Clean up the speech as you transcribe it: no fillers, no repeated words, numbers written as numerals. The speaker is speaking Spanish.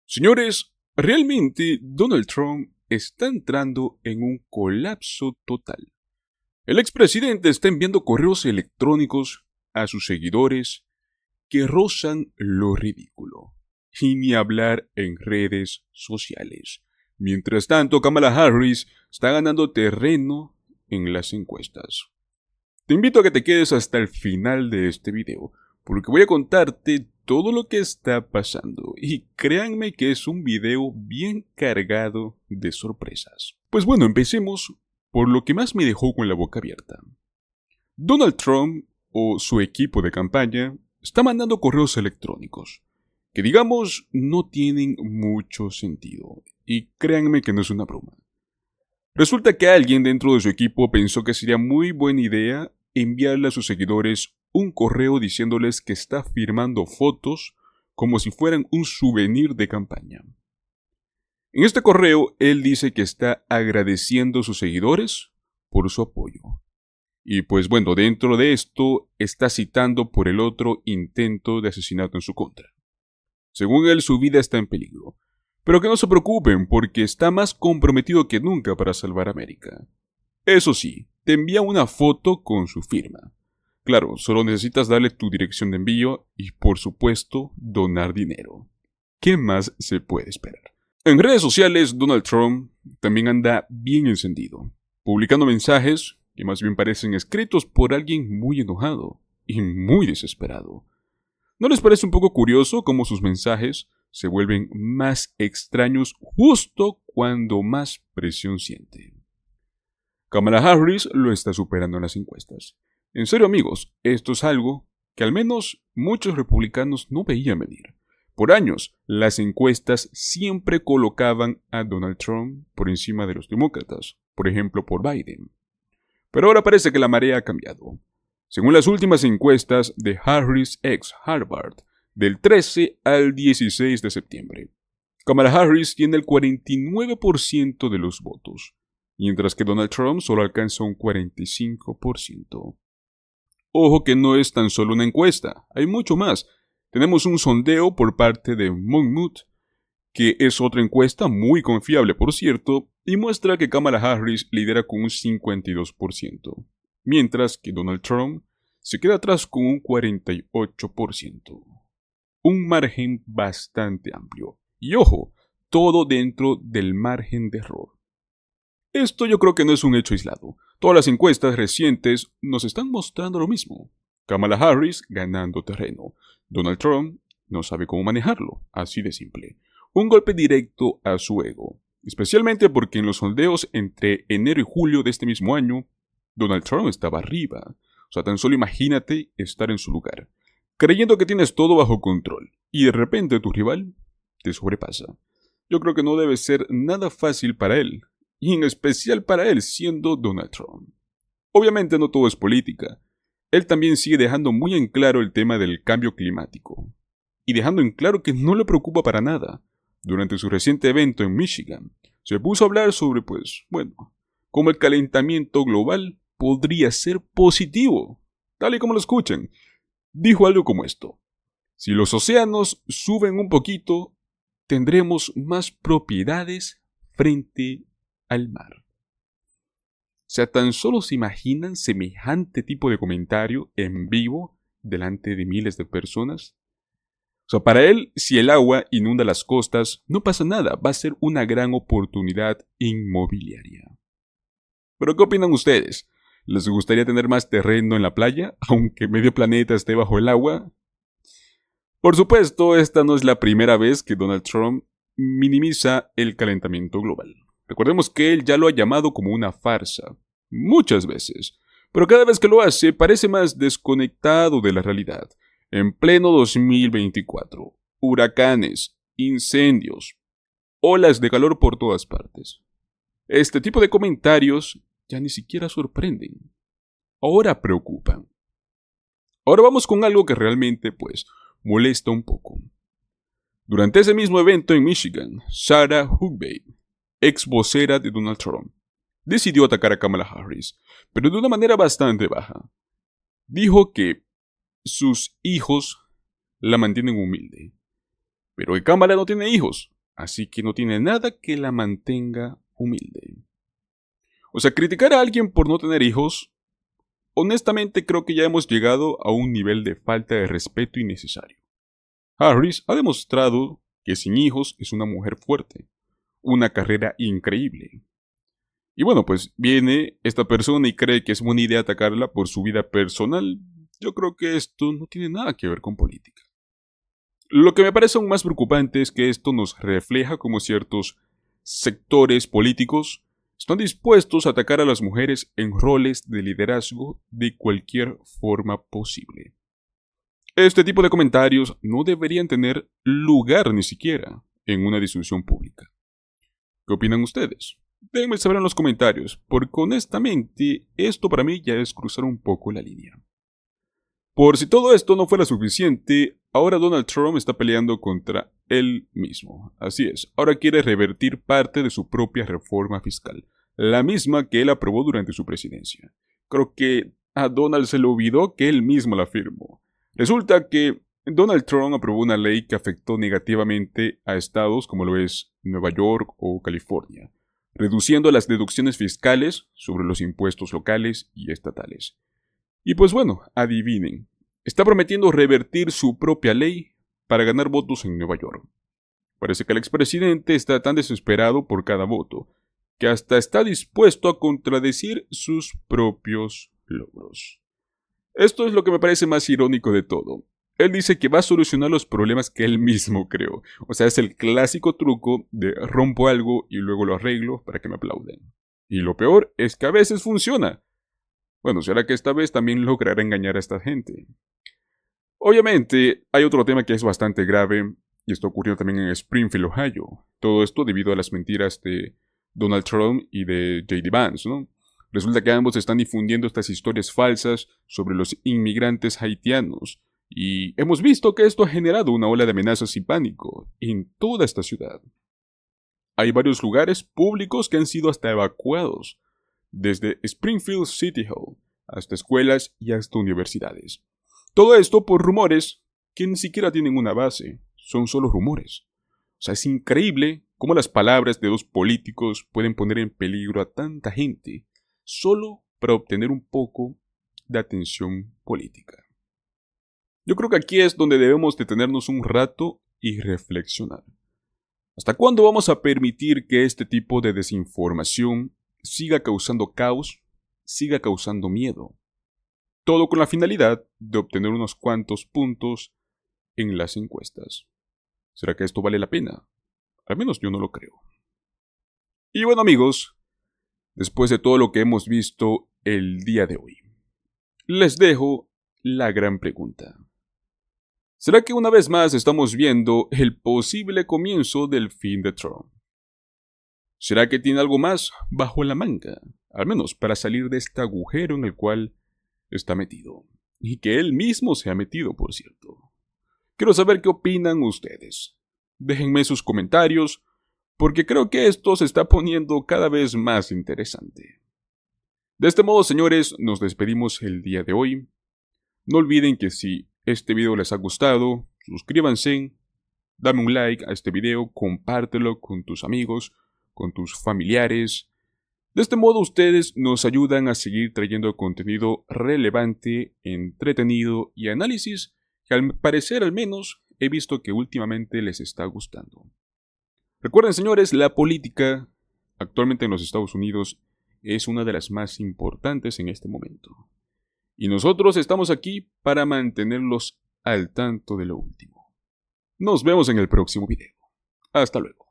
Señores, realmente Donald Trump está entrando en un colapso total. El expresidente está enviando correos electrónicos a sus seguidores que rozan lo ridículo, y ni hablar en redes sociales. Mientras tanto, Kamala Harris está ganando terreno en las encuestas. Te invito a que te quedes hasta el final de este video, porque voy a contarte todo lo que está pasando, y créanme que es un video bien cargado de sorpresas. Pues bueno, empecemos por lo que más me dejó con la boca abierta. Donald Trump, o su equipo de campaña, está mandando correos electrónicos, que digamos no tienen mucho sentido, y créanme que no es una broma. Resulta que alguien dentro de su equipo pensó que sería muy buena idea enviarle a sus seguidores un correo diciéndoles que está firmando fotos como si fueran un souvenir de campaña. En este correo, él dice que está agradeciendo a sus seguidores por su apoyo. Y pues bueno, dentro de esto está citando por el otro intento de asesinato en su contra. Según él, su vida está en peligro. Pero que no se preocupen, porque está más comprometido que nunca para salvar a América. Eso sí, te envía una foto con su firma. Claro, solo necesitas darle tu dirección de envío y, por supuesto, donar dinero. ¿Qué más se puede esperar? En redes sociales, Donald Trump también anda bien encendido, publicando mensajes que más bien parecen escritos por alguien muy enojado y muy desesperado. ¿No les parece un poco curioso cómo sus mensajes se vuelven más extraños justo cuando más presión siente? Kamala Harris lo está superando en las encuestas. En serio, amigos, esto es algo que al menos muchos republicanos no veían venir. Por años, las encuestas siempre colocaban a Donald Trump por encima de los demócratas, por ejemplo por Biden. Pero ahora parece que la marea ha cambiado. Según las últimas encuestas de Harris x Harvard, del 13 al 16 de septiembre, Kamala Harris tiene el 49% de los votos, mientras que Donald Trump solo alcanza un 45%. Ojo que no es tan solo una encuesta, hay mucho más. Tenemos un sondeo por parte de Monmouth, que es otra encuesta muy confiable por cierto, y muestra que Kamala Harris lidera con un 52%, mientras que Donald Trump se queda atrás con un 48%. Un margen bastante amplio. Y ojo, todo dentro del margen de error. Esto yo creo que no es un hecho aislado. Todas las encuestas recientes nos están mostrando lo mismo. Kamala Harris ganando terreno. Donald Trump no sabe cómo manejarlo, así de simple. Un golpe directo a su ego, especialmente porque en los sondeos entre enero y julio de este mismo año, Donald Trump estaba arriba. O sea, tan solo imagínate estar en su lugar, creyendo que tienes todo bajo control, y de repente tu rival te sobrepasa. Yo creo que no debe ser nada fácil para él, y en especial para él siendo Donald Trump. Obviamente no todo es política. Él también sigue dejando muy en claro el tema del cambio climático, y dejando en claro que no le preocupa para nada. Durante su reciente evento en Michigan, se puso a hablar sobre, cómo el calentamiento global podría ser positivo, tal y como lo escuchan. Dijo algo como esto: si los océanos suben un poquito, tendremos más propiedades frente al mar. O sea, tan solo se imaginan semejante tipo de comentario en vivo delante de miles de personas. O sea, para él, si el agua inunda las costas, no pasa nada, va a ser una gran oportunidad inmobiliaria. ¿Pero qué opinan ustedes? ¿Les gustaría tener más terreno en la playa, aunque medio planeta esté bajo el agua? Por supuesto, esta no es la primera vez que Donald Trump minimiza el calentamiento global. Recordemos que él ya lo ha llamado como una farsa, muchas veces, pero cada vez que lo hace parece más desconectado de la realidad. En pleno 2024, huracanes, incendios, olas de calor por todas partes. Este tipo de comentarios ya ni siquiera sorprenden, ahora preocupan. Ahora vamos con algo que realmente, molesta un poco. Durante ese mismo evento en Michigan, Sarah Huckabee, ex vocera de Donald Trump, decidió atacar a Kamala Harris, pero de una manera bastante baja. Dijo que sus hijos la mantienen humilde, pero que Kamala no tiene hijos, así que no tiene nada que la mantenga humilde. O sea, criticar a alguien por no tener hijos, honestamente creo que ya hemos llegado a un nivel de falta de respeto innecesario. Harris ha demostrado que sin hijos es una mujer fuerte, una carrera increíble. Y bueno, pues viene esta persona y cree que es buena idea atacarla por su vida personal. Yo creo que esto no tiene nada que ver con política. Lo que me parece aún más preocupante es que esto nos refleja cómo ciertos sectores políticos están dispuestos a atacar a las mujeres en roles de liderazgo de cualquier forma posible. Este tipo de comentarios no deberían tener lugar ni siquiera en una discusión pública. ¿Qué opinan ustedes? Déjenme saber en los comentarios, porque honestamente esto para mí ya es cruzar un poco la línea. Por si todo esto no fuera suficiente, ahora Donald Trump está peleando contra él mismo. Así es, ahora quiere revertir parte de su propia reforma fiscal, la misma que él aprobó durante su presidencia. Creo que a Donald se le olvidó que él mismo la firmó. Resulta que Donald Trump aprobó una ley que afectó negativamente a estados como lo es Nueva York o California, reduciendo las deducciones fiscales sobre los impuestos locales y estatales. Y pues bueno, adivinen, está prometiendo revertir su propia ley para ganar votos en Nueva York. Parece que el expresidente está tan desesperado por cada voto, que hasta está dispuesto a contradecir sus propios logros. Esto es lo que me parece más irónico de todo. Él dice que va a solucionar los problemas que él mismo creó. O sea, es el clásico truco de rompo algo y luego lo arreglo para que me aplauden. Y lo peor es que a veces funciona. Bueno, será que esta vez también logrará engañar a esta gente. Obviamente, hay otro tema que es bastante grave, y esto ocurrió también en Springfield, Ohio. Todo esto debido a las mentiras de Donald Trump y de J.D. Vance, ¿no? Resulta que ambos están difundiendo estas historias falsas sobre los inmigrantes haitianos, y hemos visto que esto ha generado una ola de amenazas y pánico en toda esta ciudad. Hay varios lugares públicos que han sido hasta evacuados, desde Springfield City Hall hasta escuelas y hasta universidades. Todo esto por rumores que ni siquiera tienen una base, son solo rumores. O sea, es increíble cómo las palabras de dos políticos pueden poner en peligro a tanta gente solo para obtener un poco de atención política. Yo creo que aquí es donde debemos detenernos un rato y reflexionar. ¿Hasta cuándo vamos a permitir que este tipo de desinformación siga causando caos, siga causando miedo? Todo con la finalidad de obtener unos cuantos puntos en las encuestas. ¿Será que esto vale la pena? Al menos yo no lo creo. Y bueno amigos, después de todo lo que hemos visto el día de hoy, les dejo la gran pregunta. ¿Será que una vez más estamos viendo el posible comienzo del fin de Trump? ¿Será que tiene algo más bajo la manga? Al menos para salir de este agujero en el cual está metido. Y que él mismo se ha metido, por cierto. Quiero saber qué opinan ustedes. Déjenme sus comentarios, porque creo que esto se está poniendo cada vez más interesante. De este modo, señores, nos despedimos el día de hoy. No olviden que si este video les ha gustado, suscríbanse, dame un like a este video, compártelo con tus amigos, con tus familiares. De este modo ustedes nos ayudan a seguir trayendo contenido relevante, entretenido y análisis que al parecer al menos he visto que últimamente les está gustando. Recuerden señores, la política actualmente en los Estados Unidos es una de las más importantes en este momento. Y nosotros estamos aquí para mantenerlos al tanto de lo último. Nos vemos en el próximo video. Hasta luego.